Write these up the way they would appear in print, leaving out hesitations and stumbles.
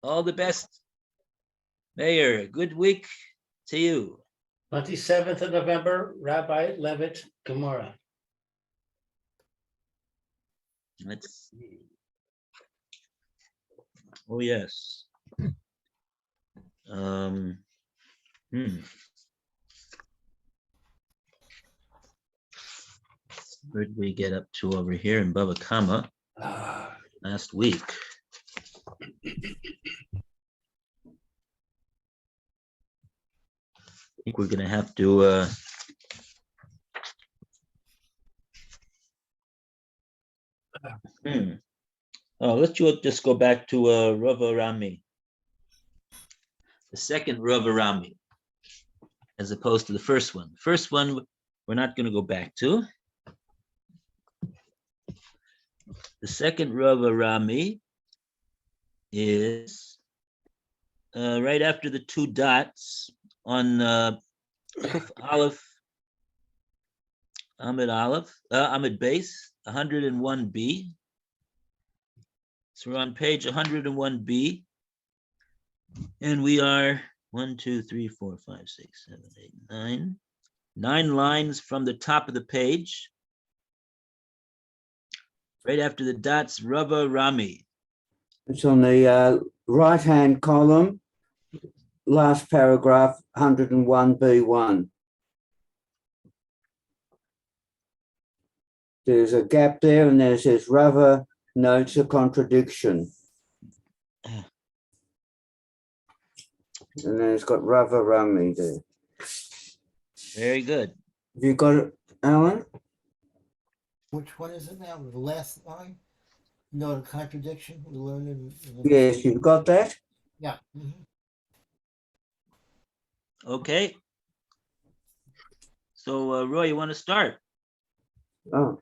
All the best. Mayor, good week to you. 27th of November, Rabbi Levitt, Gemora. Let's see. Oh, yes. Where did we get up to over here in Bava Kama last week? I think we're gonna have to let's just go back to Rava Rami, the second Rava Rami, as opposed to the first one. The first one we're not going to go back to. The second Rava Rami is right after the two dots on Kuf Aleph, Amid Base, 101b. So we're on page 101b, and we are 1, 2, 3, 4, 5, 6, 7, 8, 9 lines from the top of the page. Right after the dots, Rava Rami. It's on the right-hand column, last paragraph, 101b1. There's a gap there, and there says Rava notes a contradiction. And then it's got Rava Rami there. Very good. Have you got it, Alan? Which one is it now? The last line? No, the contradiction we learned in Yes, you've got that? Yeah. Okay. So, Roy, you want to start? Rava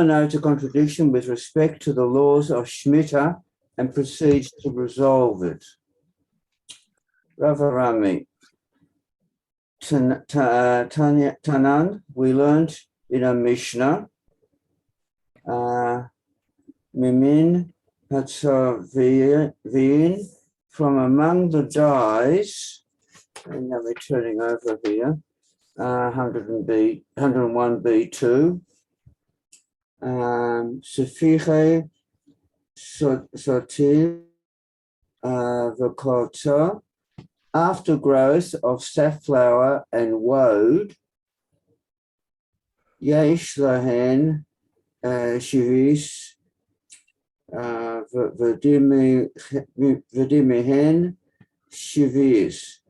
notes a contradiction with respect to the laws of Shemitah and proceeds to resolve it. Rava Rami. Tanan, we learned in a Mishnah, Mimin Hatzaviyin, from among the dies, and now we're turning over here, 101b2, Sefiche Sotil V'Kota, aftergrowth of safflower and woad, Yesh Lahen Shivis V'Dimihen Shivis,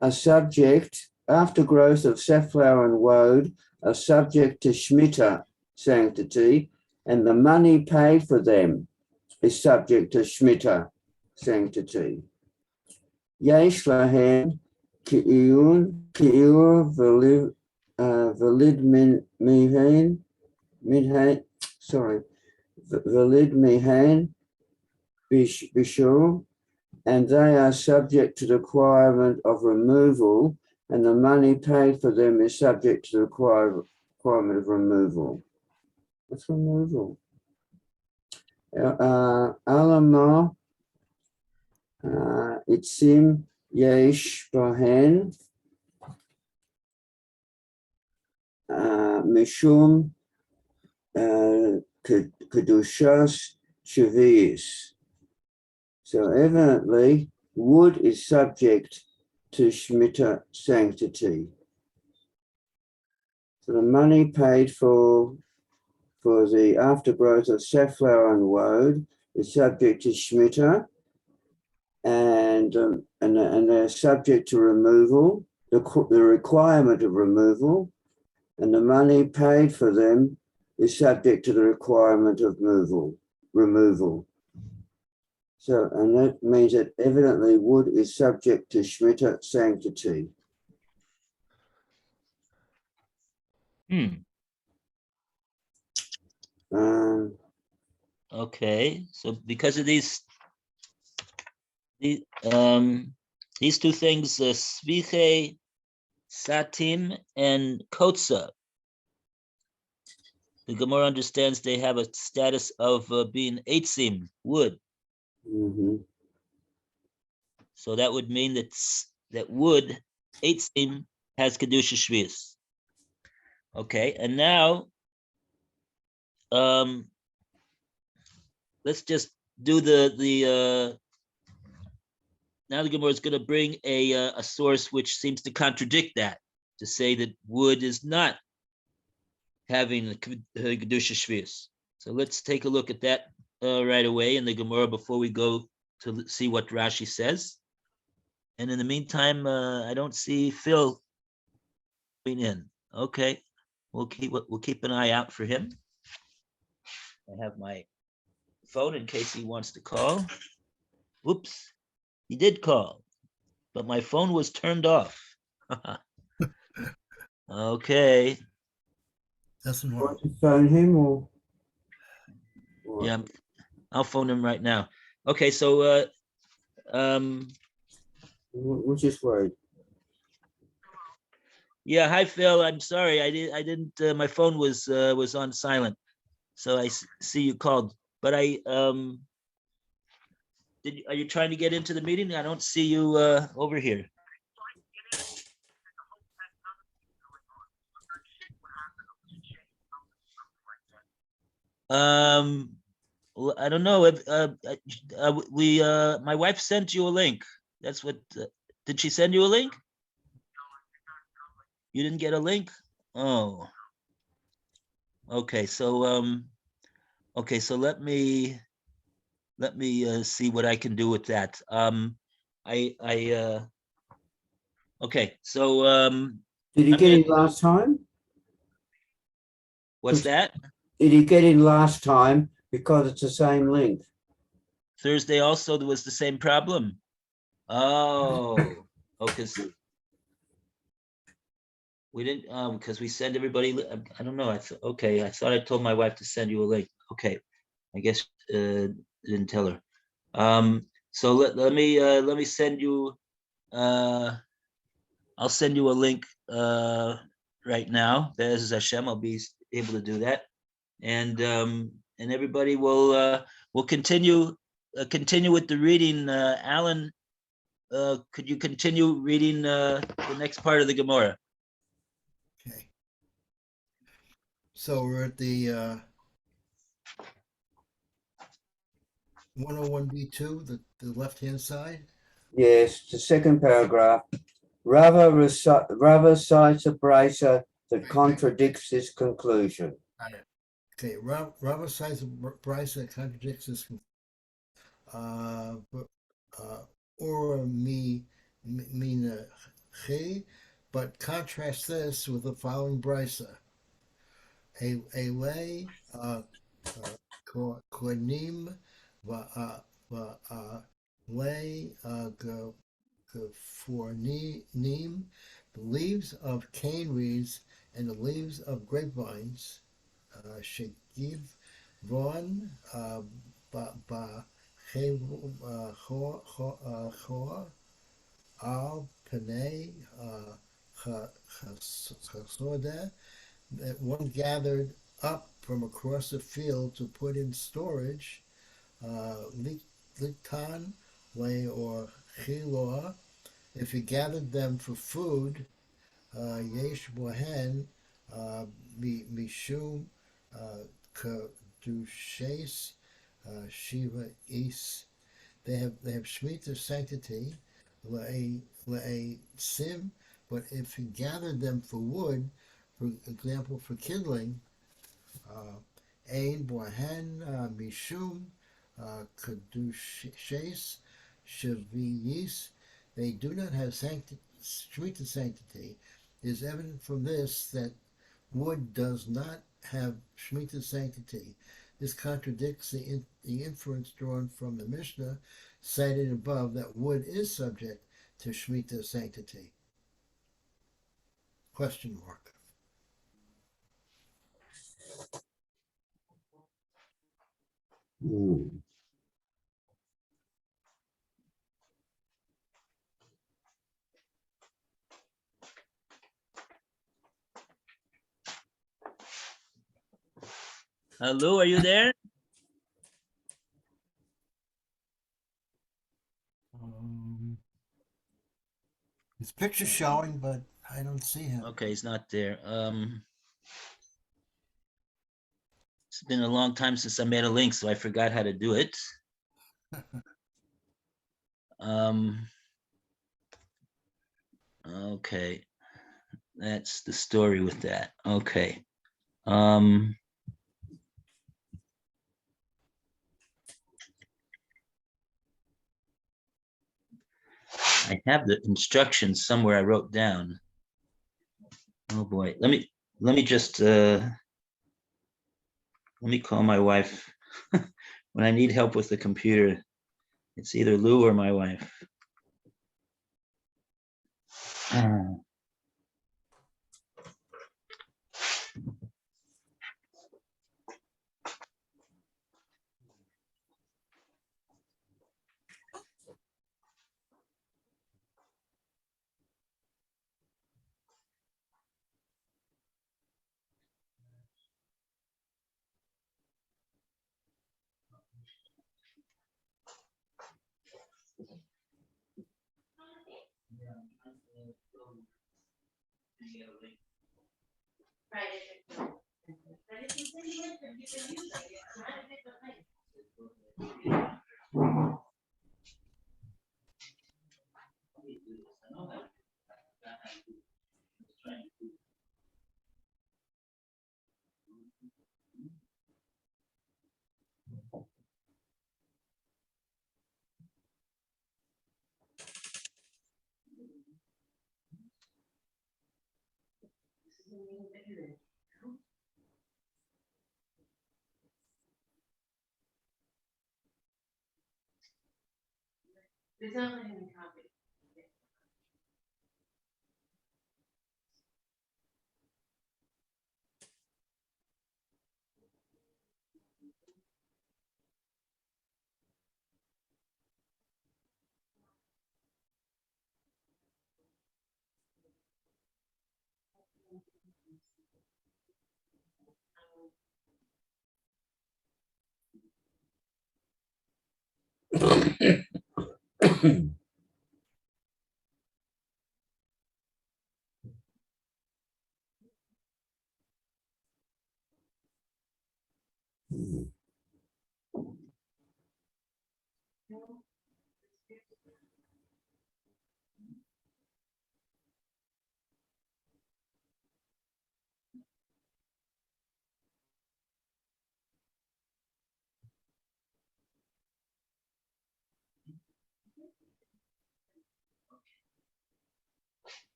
a subject, aftergrowth of safflower and woad, are subject to Shemitah sanctity, and the money paid for them is subject to Shemitah sanctity. Yesh lahen ki'ur velid mihan bishul, and they are subject to the requirement of removal, and the money paid for them is subject to the requirement of removal. What's removal? Alama Itzim Yesh Bahen Mishum Kedushas Shavias. So evidently, wood is subject to Shemitah sanctity. So the money paid for the aftergrowth of safflower and woad is subject to Shemitah, and they're subject to removal, the requirement of removal, and the money paid for them is subject to the requirement of removal. So, and that means that evidently wood is subject to Shemitah sanctity. Okay, so because of these two things, Sviche, Satim, and Kotza, the Gemara understands they have a status of being Eitzim, wood. Mhm. So that would mean that wood, 8 has Kedusha Shvius. Okay, and now let's just do now the Gemara is going to bring a source which seems to contradict that, to say that wood is not having the Kedusha Shvius. So let's take a look at that right away in the Gemara before we go to see what Rashi says. And in the meantime, I don't see Phil in. Okay, we'll keep an eye out for him. I have my phone in case he wants to call. Whoops, he did call, but my phone was turned off. Okay, Doesn't work. Want to phone him or? yeah, I'll phone him right now. Okay, so Which is word? yeah, hi Phil. I'm sorry, I didn't. My phone was on silent, so I see you called. But are you trying to get into the meeting? I don't see you over here. Well, I don't know if my wife sent you a link. That's what. Did she send you a link? You didn't get a link? Oh. Okay, so okay, so let me see what I can do with that. Okay, so Did he I'm get gonna, in last time? what's that? Did he get in last time because it's the same link? Thursday also there was the same problem. Oh, okay. We didn't because we send everybody. I don't know. Okay. I thought I told my wife to send you a link. Okay, I guess didn't tell her. So let me send you. I'll send you a link right now. Be'ez Hashem, I'll be able to do that, and everybody will continue with the reading. Alan, could you continue reading the next part of the Gemara? Okay. So we're at the 101b2, the left-hand side. Yes, the second paragraph. Rava cites a brisa that contradicts this conclusion. Okay, Rava cites a brisa that contradicts this. Or mina che, but contrast this with the following brisa. A lay konim lay for neem, the leaves of cane reeds and the leaves of grapevines, shegiv von ba chor al panei chasoda, that one gathered up from across the field to put in storage, liktan lay or chilor, if you gathered them for food, yesh bohen mishum kedushes shiva is. They have shemitah sanctity, le'e sim. But if you gathered them for wood, for example, for kindling, ein bohen mishum kedushes shiviyis, they do not have shemitah sanctity. It is evident from this that wood does not have shemitah sanctity. This contradicts the inference drawn from the Mishnah cited above that wood is subject to shemitah sanctity. Question mark. Lou, are you there? His picture's showing, but I don't see him. Okay, he's not there. It's been a long time since I made a link, so I forgot how to do it. Okay, that's the story with that. Okay. I have the instructions somewhere I wrote down. Oh boy, let me just let me call my wife when I need help with the computer. It's either Lou or my wife.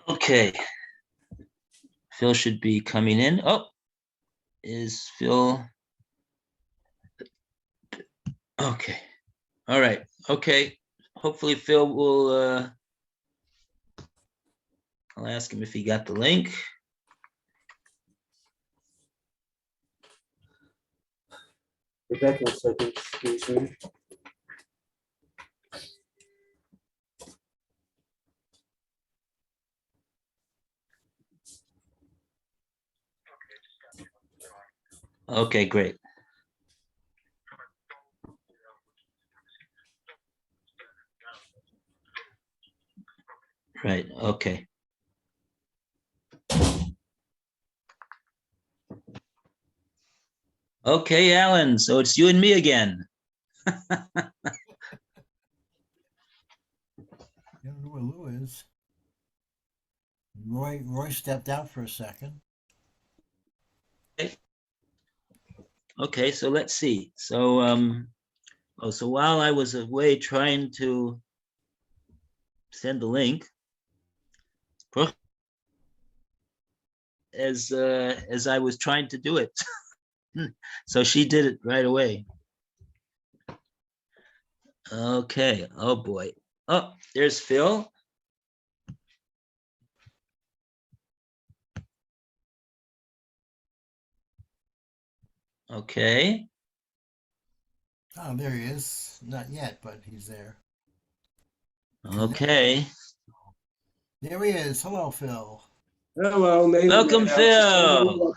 Okay. Phil should be coming in. Oh, is Phil? Okay. All right. Okay. Hopefully Phil will, I'll ask him if he got the link. Rebecca, a second, excuse me. Okay, great. Right, okay. Okay, Alan, so it's you and me again. You don't know where Lou is. Roy stepped out for a second. Okay, so let's see. So, so while I was away trying to send the link, as I was trying to do it. So she did it right away. Okay, oh boy. Oh, there's Phil. Okay, Oh, there he is. Not yet, but he's there. Okay. There he is. Hello, Phil. Hello, maybe. Welcome, Phil.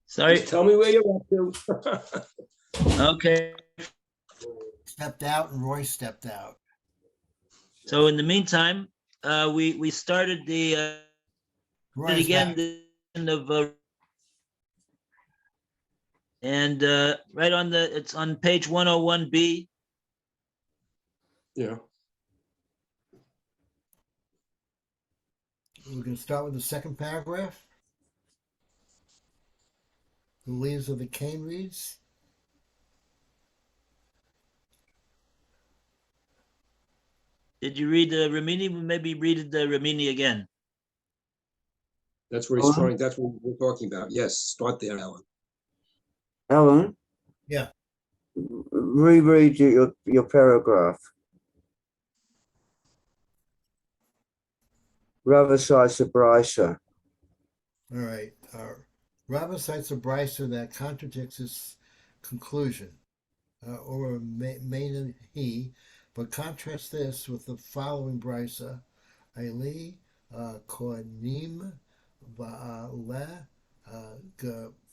Sorry. Just tell me where you're up to. Okay. Stepped out and Roy stepped out. So in the meantime, we started the Roy's again back. the end of and right on it's on page 101B. Yeah. We're going to start with the second paragraph. The leaves of the cane reeds. Did you read the Ramini? Maybe read the Ramini again. That's where he's trying. That's what we're talking about. Yes, start there, Alan. Alan, Yeah. reread your paragraph. Rava cites a brisa. All right. Rava cites a brisa that contradicts his conclusion, or main he, but contrast this with the following brisa: Eli konim ba'ale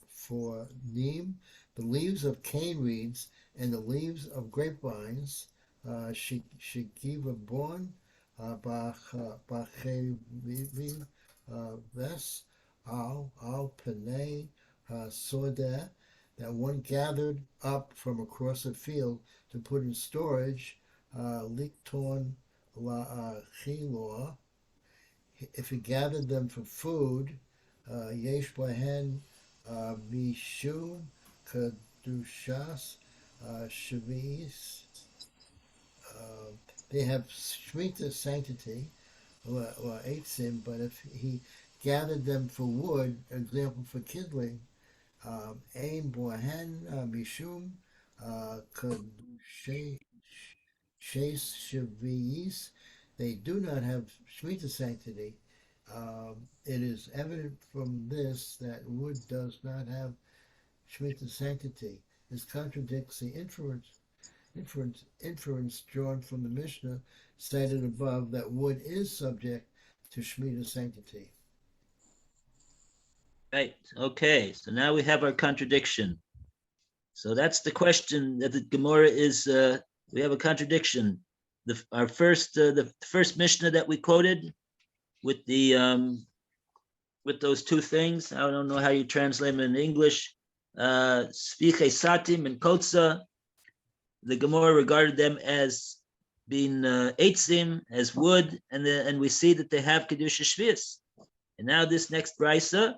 for nim, the leaves of cane reeds and the leaves of grapevines, shigiva born b'chevivim ves al penei sodeh, that one gathered up from across a field to put in storage, likton la chilor, if he gathered them for food, yesh bahen mishum kedushas shvis, they have Shemitah sanctity, or eitzim, but if he gathered them for wood, example for kindling, ein bohen mishum kedushes shvis, they do not have Shemitah sanctity. It is evident from this that wood does not have Shemitah sanctity. This contradicts the inference drawn from the Mishnah cited above that wood is subject to Shemitah sanctity. Right. Okay. So now we have our contradiction. So that's the question that the Gemora is. We have a contradiction. Our first, the first Mishnah that we quoted with the with those two things. I don't know how you translate them in English. Sviche satim and kotza. The Gemora regarded them as being eitzim, as wood, and we see that they have kedusha shvis. And now this next brisa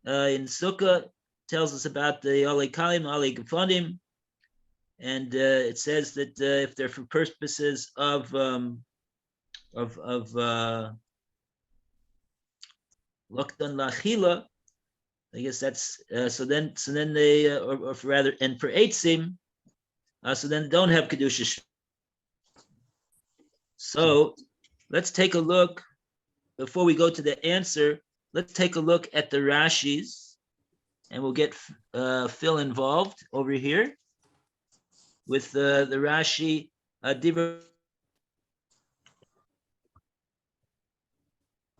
in Sukkah tells us about the Olei Kalim, Olei Gefonim, and it says that if they're for purposes of Lokdan Lachila, I guess that's so then they or rather, and for Eitzim, so then don't have Kedusha. So let's take a look before we go to the answer. Let's take a look at the Rashis, and we'll get Phil involved over here with the Rashi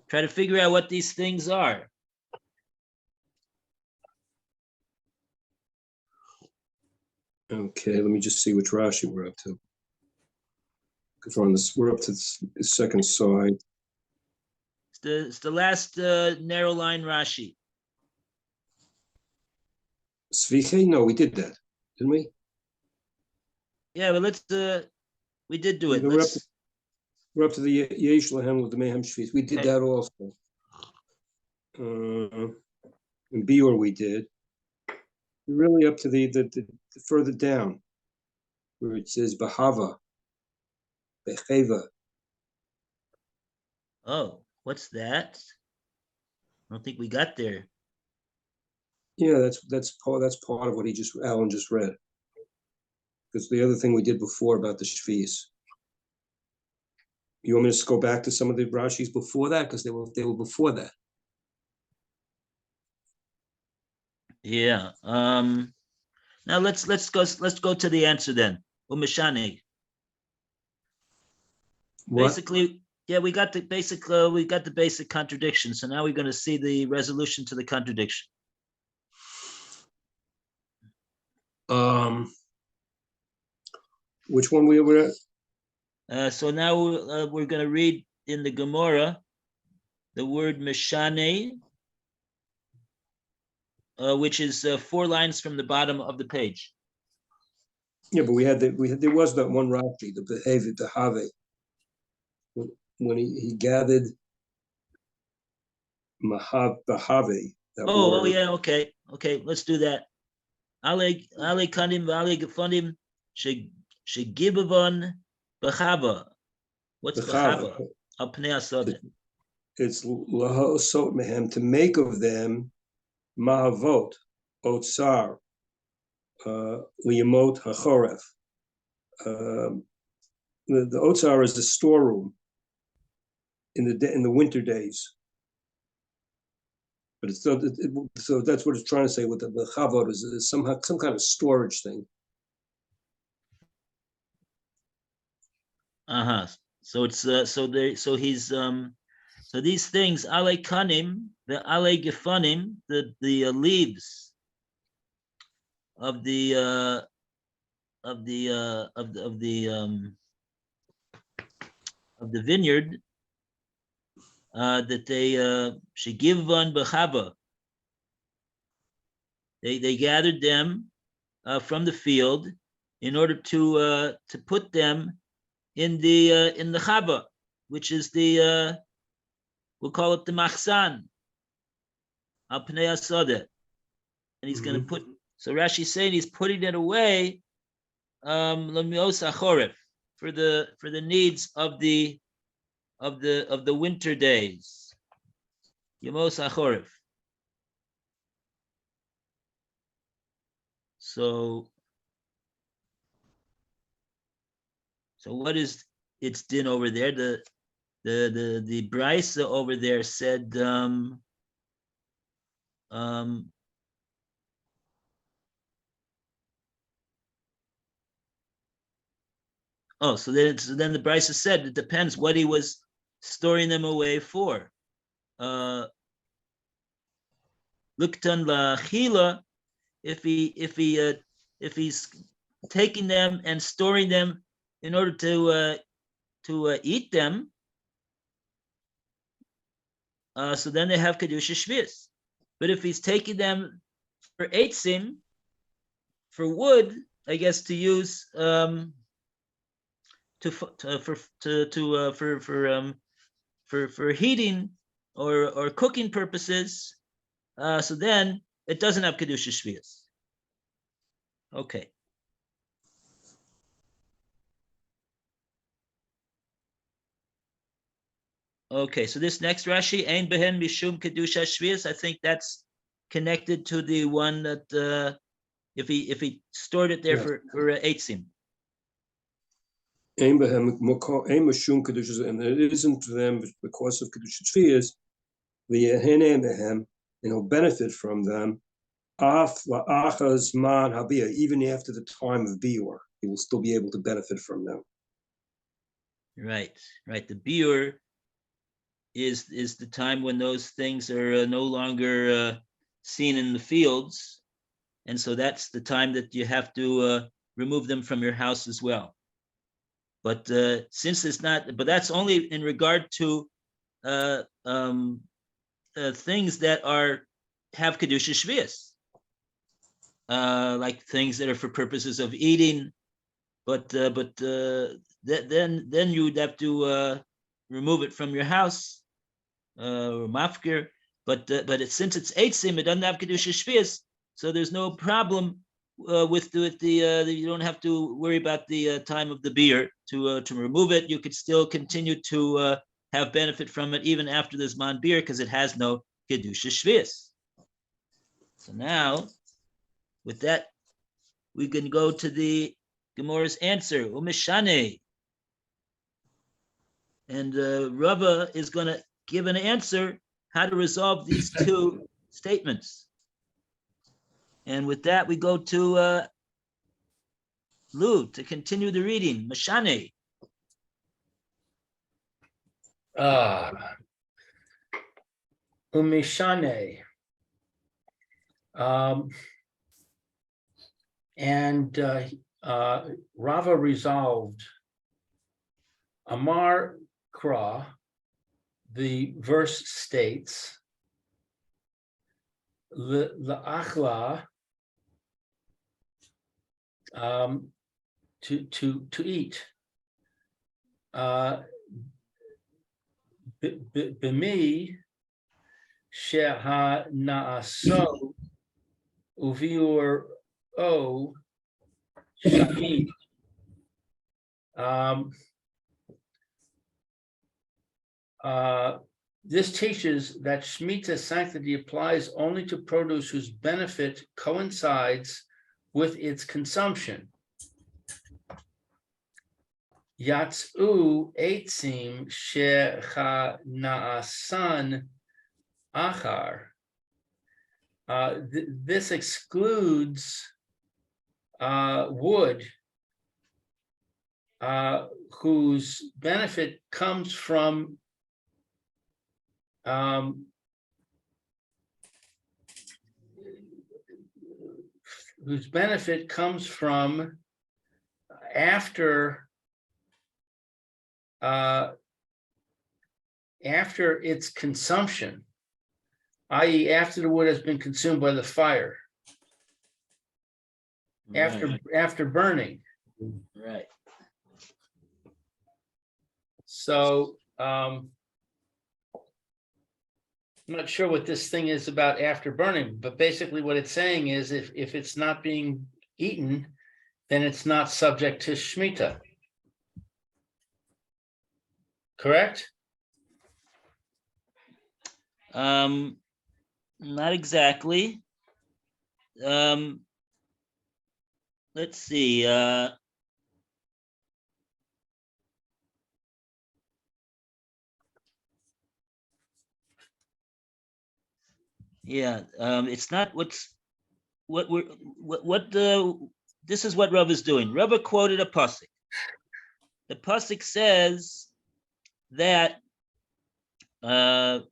try to figure out what these things are. Okay, let me just see which Rashi we're up to. Because we're up to the second side. It's the last narrow line Rashi. Sviche? No, we did that, didn't we? Yeah, but let's we did do it. We're up to the Yesh Lahem with the Mehem Shvis. We did that also. In Bior we did. We're really up to the further down, where it says Bahava, Becheva. Oh, what's that? I don't think we got there. Yeah, that's part of what Alan just read. Because the other thing we did before about the Shvis. You want me to go back to some of the Rashis before that? Because they were before that. Yeah. Now let's go to the answer then. Umeshane. What? Basically, yeah, we got the basic contradiction. So now we're going to see the resolution to the contradiction. Which one we were at? So now we're going to read in the Gemora the word meshane, which is 4 lines from the bottom of the page. Yeah, but there was that one Rashi, the behavior, the Have, when he gathered Bahave. Oh, yeah, okay, let's do that. Ale kanim v'ale gefonim shegibavon b'chava. What's b'chava? Al pnei asodeh. It's lahosot mehem, to make of them mahavot, otsar, liyamot hachoref. The otsar is the storeroom in the winter days. But it's so that's what it's trying to say with the chavod is somehow some kind of storage thing. So it's so these things ale kanim, the ale gefanim, the leaves of the vineyard, that they should give on bechava. They gathered them from the field in order to put them in the chava, which is the we'll call it the machsan al pnei asodeh, and he's going to put. So Rashi's saying he's putting it away lemios achoref, for the needs of the winter days. Yemos achoref. So what is its din over there? The Brisa over there said oh, so then the Brisa said it depends what he was storing them away for. Luktan la chila, if he's taking them and storing them in order to eat them, so then they have kedusha shvius. But if he's taking them for eitzim, for wood, I guess to use for heating or cooking purposes, so then it doesn't have kedusha shvius. Okay. Okay, so this next Rashi, Ein behen mishum kedusha shvius, I think that's connected to the one that if he stored it there for eitzim. Ein mishum kedusha, and it isn't to them because of kedusha shvius. V'yehenem behem, and he'll benefit from them. Af la'achaz man habiyah, even after the time of biur, he will still be able to benefit from them. Right. The biur is the time when those things are no longer seen in the fields, and so that's the time that you have to remove them from your house as well. But since it's not, but that's only in regard to things that have kedusha shvius, like things that are for purposes of eating. But then you would have to remove it from your house or mafkir. But since it's eitzim, it doesn't have kedusha shvius, so there's no problem with the you don't have to worry about the time of the beer to remove it. You could still continue to have benefit from it even after this man beer because it has no kedusha shvius. So now, with that, we can go to the Gemora's answer. Umeshane, and Rava is going to give an answer how to resolve these two statements. And with that, we go to Lou, to continue the reading. Mashane. Umishane. And Rava resolved Amar Kra, the verse states, La'achla, to eat. B'mi sheha na'aso uviur o shamid. This teaches that Shemitah sanctity applies only to produce whose benefit coincides with its consumption. Yatsu eitzim shecha na'asan achar. This excludes wood whose benefit comes from after its consumption, i.e., after the wood has been consumed by the fire, after burning. Right. So I'm not sure what this thing is about after burning, but basically what it's saying is if it's not being eaten, then it's not subject to Shemitah. Correct? Not exactly. Let's see. Yeah, it's not this is what Rav is doing. Rav quoted a pasuk. The pasuk says that the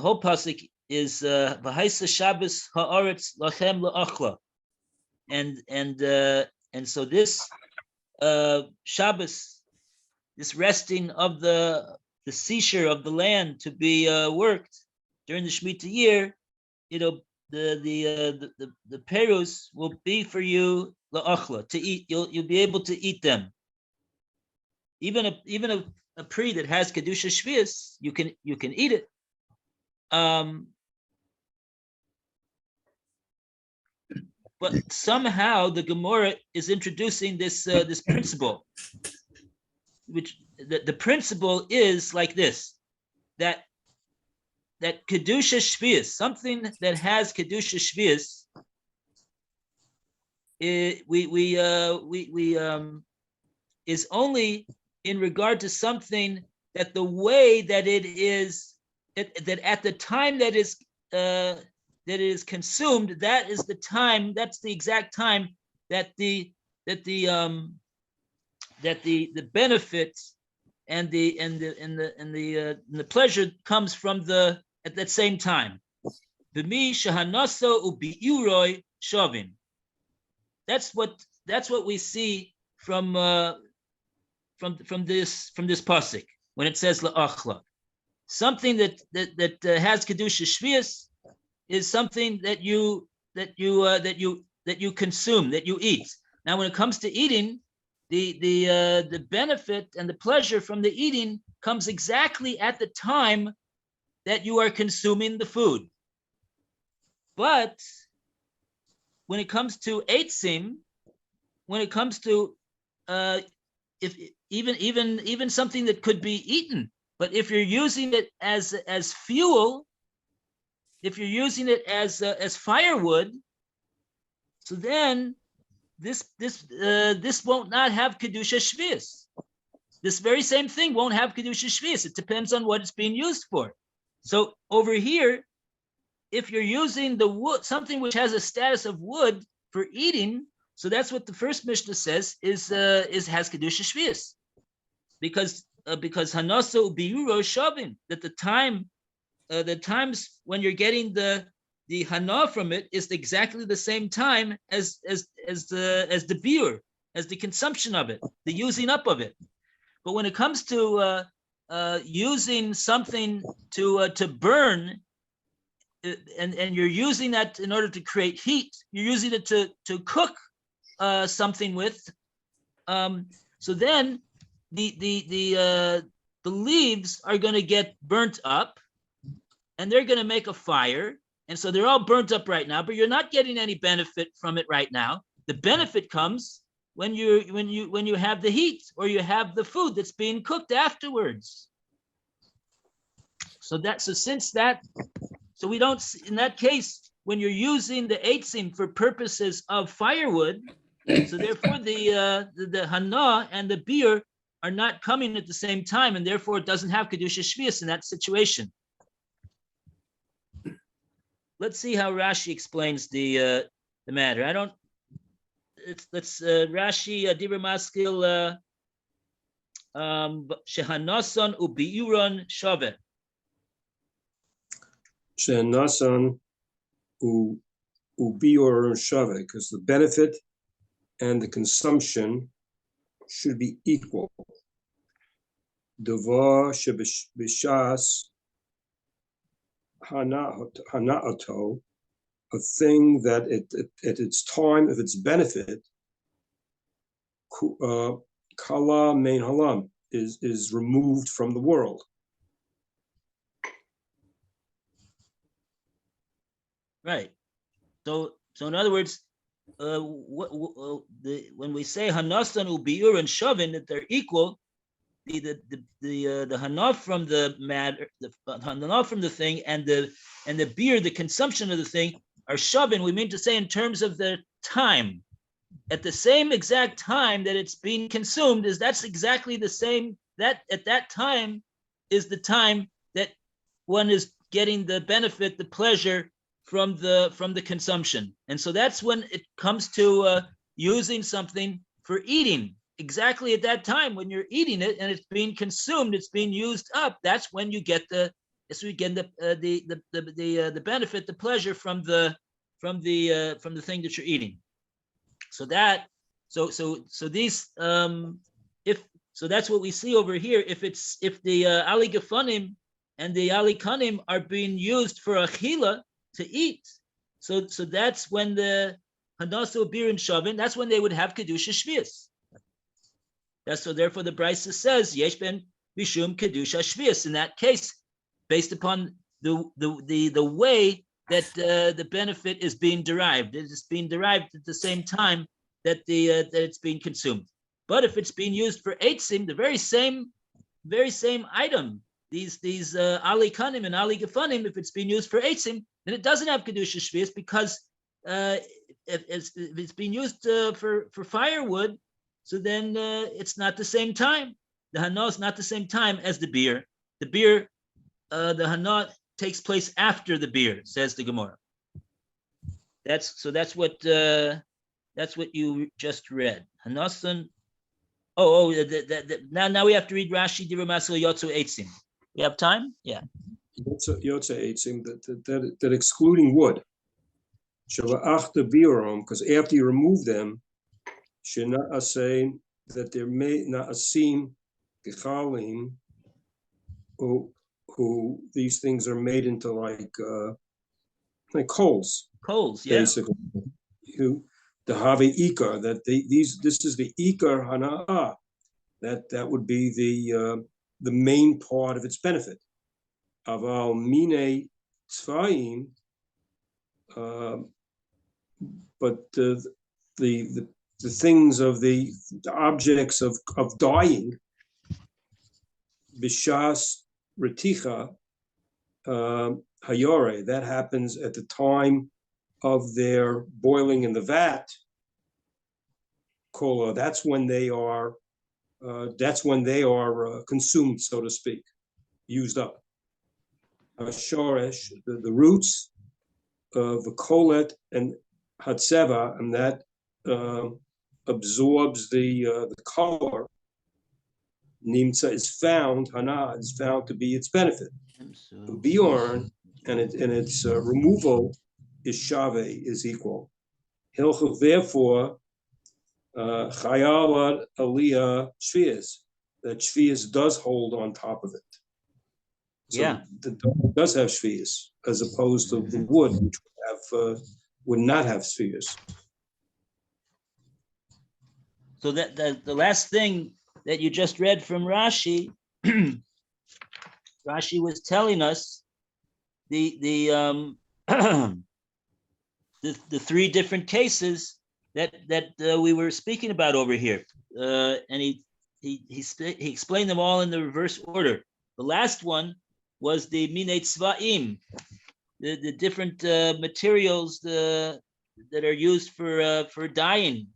whole pasuk is v'haisa Shabbos haaretz lachem la'achla, and so this Shabbos, this resting of the seashore of the land to be worked during the Shemitah year, the perus will be for you la'achla, to eat. You'll be able to eat them. Even a pre that has kedusha shvius, you can eat it. But somehow the Gemora is introducing this principle, which the principle is like this: that kedusha shvius, something that has kedusha shvius, is only in regard to something that the way that it is, that at the time that it is consumed, that is the time, that's the exact time that the benefits and the pleasure comes from at that same time. B'mi shehanaso u'bi'uroi shavin. That's what we see from this pasuk when it says la'achla. Something that has kedusha shvius is something that you consume, that you eat. Now, when it comes to eating, the benefit and the pleasure from the eating comes exactly at the time that you are consuming the food. But when it comes to eitzim, when it comes to if even something that could be eaten, but if you're using it as fuel, if you're using it as firewood, so then this won't not have kedusha shvius. This very same thing won't have kedusha shvius. It depends on what it's being used for. So over here, if you're using the wood, something which has a status of wood for eating, So that's what the first Mishnah says is has kedusha shvius, because hanasa ubiuro shavim, that the times when you're getting the hana from it is exactly the same time as the biur, as the consumption of it, the using up of it. But when it comes to using something to burn, and you're using that in order to create heat, you're using it to cook something with. So then the leaves are going to get burnt up, and they're going to make a fire, and so they're all burnt up right now. But you're not getting any benefit from it right now. The benefit comes when you have the heat, or you have the food that's being cooked afterwards. So we don't, in that case, when you're using the eitzim for purposes of firewood, so therefore the hana and the beer are not coming at the same time, and therefore it doesn't have kedusha shvius in that situation. Let's see how Rashi explains the matter. Let's Rashi Dibur Maskil Shehanason ubiuron shaveh. Shehanason ubiuron shaveh, because the benefit and the consumption should be equal. Davar shebishas hana'ato, a thing that at its time of its benefit, kala mein halam, is removed from the world. Right. So in other words, when we say hanasan ubiur and shavin, that they're equal, the hana from the matter, the hana from the thing, and the beer, the consumption of the thing, are shavin. We mean to say in terms of the time, at the same exact time that it's being consumed, that's exactly the same. That at that time is the time that one is getting the benefit, the pleasure from the consumption. And so that's when it comes to using something for eating. Exactly at that time when you're eating it and it's being consumed, it's being used up. That's when you get the benefit, the pleasure from the thing that you're eating. So that's what we see over here. If the ali gefanim and the ali kanim are being used for achila, to eat, so that's when the hanaso bir and shavin, that's when they would have kedusha shvius. Therefore the Brisa says yesh ben mishum kedusha shvius in that case, based upon the way that the benefit is being derived. It is being derived at the same time that that it's being consumed. But if it's being used for eitzim, the very same item, these ali kanim and ali gefanim, if it's being used for eitzim, then it doesn't have kedusha shvius, because if it's being used for firewood, so then it's not the same time. The hana is not the same time as the beer. The beer, the hana takes place after the beer, says the Gemora. That's what you just read. Hanasan. Now we have to read Rashi Dibur Maskil Yotzu Eitzim. We have time? Yeah. Yotze eitzim, that excluding wood. Shava'ach the biurom, because after you remove them, shena asein, that there may not asim gechalim, who these things are made into like coals. Coals, yeah. Basically, the have ikar, that this is the ikar hana, that would be the main part of its benefit. Aval mine tzvaim, but the things of the objects of dyeing, bishas reticha hayore, that happens at the time of their boiling in the vat. Kola, that's when they are consumed, so to speak, used up. Shoresh, the roots of the kolet and hatseva, and that absorbs the color, nimtza is found, hana is found to be its benefit. Bjorn and its removal is shave, is equal. Hilchuk, therefore, chayala aliyah shvias, that shvias does hold on top of it. So Yeah. the dog does have spheres, as opposed to the wood, which would not have spheres. So that the last thing that you just read from Rashi, Rashi was telling us the the three different cases that we were speaking about over here, and he explained them all in the reverse order. The last one was the minei tzva'im, the different materials that are used for dyeing,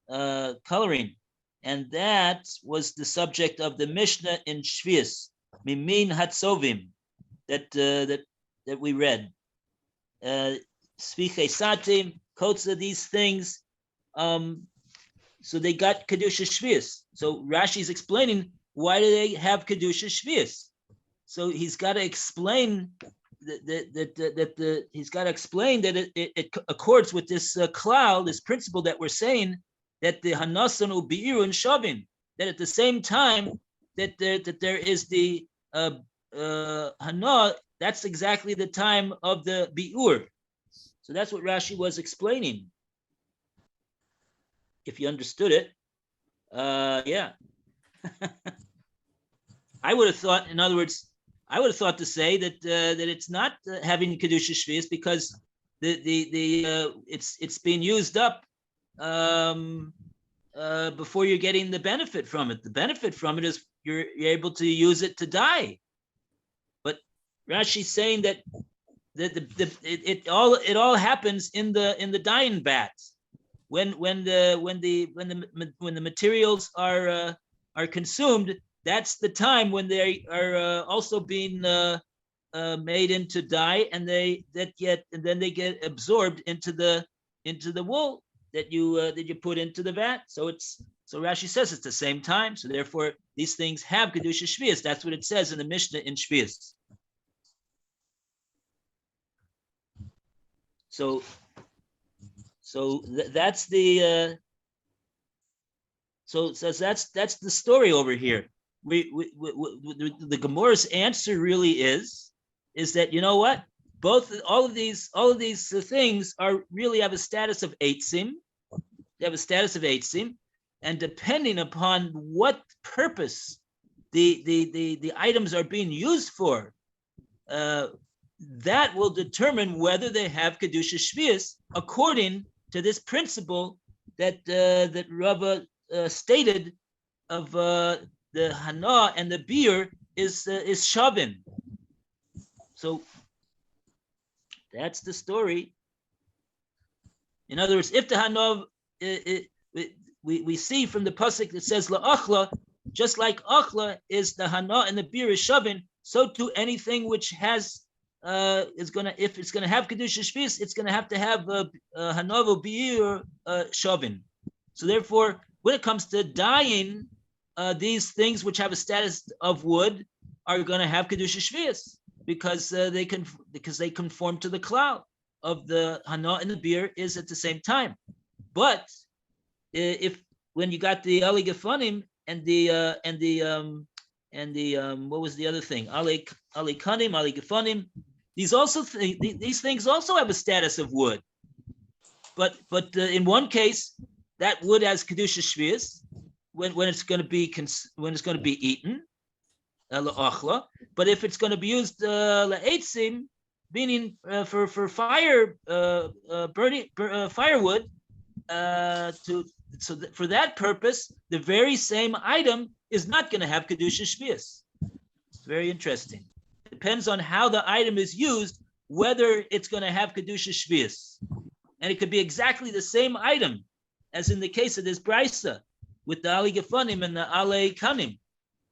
coloring, and that was the subject of the Mishnah in Shvius, mimin hatzovim, that we read. Svichei satim, kotza, these things. So they got kedusha shvius. So Rashi's explaining, why do they have kedusha shvius? So he's got to explain that he's got to explain that it accords with this klal, this principle that we're saying, that the hanasan u'bi'ir and shavin, that at the same time that there is the hana, that's exactly the time of the bi'ur. So that's what Rashi was explaining. If you understood it, yeah. I would have thought, in other words, I would have thought to say that that it's not having kedusha shvius, because it's being used up before you're getting the benefit from it. The benefit from it is you're able to use it to dye. But Rashi's saying that it all happens in the dyeing vat, when the materials are consumed. That's the time when they are also being made into dye, and then they get absorbed into the wool that you put into the vat. So Rashi says it's the same time. So therefore, these things have kedusha shvius. That's what it says in the Mishnah in Shvius. So that's the so that's the story over here. The Gemora's answer really is that, you know what, all of these things are really have a status of eitzim. They have a status of eitzim, and depending upon what purpose the items are being used for, that will determine whether they have kedusha shvius, according to this principle that Rava stated of the hana and the beer is shavin. So that's the story. In other words, if the hana, we see from the pasuk that says la'achla, just like achla is the hana and the beer is shavin, so too anything which has if it's gonna have kedusha shvius, it's gonna have hanavu beer shavin. So therefore, when it comes to dyeing, these things which have a status of wood are going to have kedusha shvius, because they conform to the klal of the hana and the beer is at the same time. But if when you got the ali gefanim and the what was the other thing, ali kanim, ali gefanim, these things also have a status of wood, but in one case that wood has kedusha shvius when it's going to be eaten, la'achla. But if it's going to be used la'etzim, meaning for fire, burning firewood, for that purpose, the very same item is not going to have kedusha shvius. It's very interesting. Depends on how the item is used, whether it's going to have kedusha shvius, and it could be exactly the same item as in the case of this brisa with the ali gefanim and the ale kanim.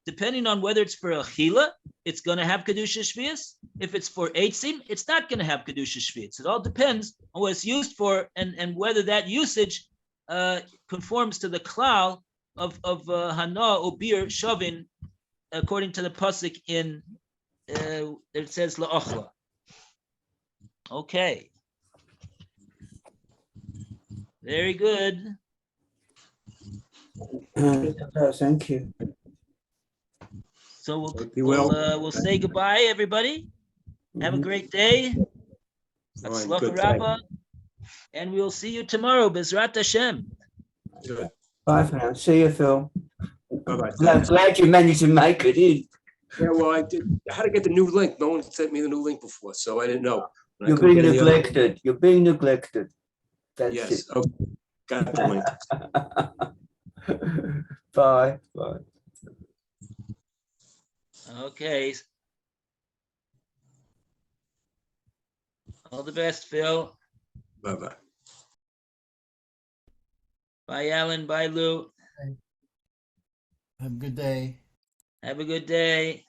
Depending on whether it's for achila, it's going to have kedusha shvius. If it's for eitzim, it's not going to have kedusha shvius. It all depends on what it's used for, and whether that usage conforms to the klal of hana ubir shavin, according to the pasuk in it says la'achla. Okay. Very good. Thank you. So Hope you will. we'll say goodbye, everybody. Have a great day. Fine, Hatzlacha good, Rabbah. And we'll see you tomorrow, Bezrat Hashem. good. Bye for now. See you, Phil. Bye-bye. I'm glad you managed to make it in. Yeah, well, I had to get the new link. No one sent me the new link before, so I didn't know. And I You're couldn't being get any other- neglected. You're being neglected. That's Yes, okay, got the link. it. Bye. Bye. Okay. All the best, Phil. Bye-bye. Bye, Alan. Bye, Lou. Have a good day. Have a good day.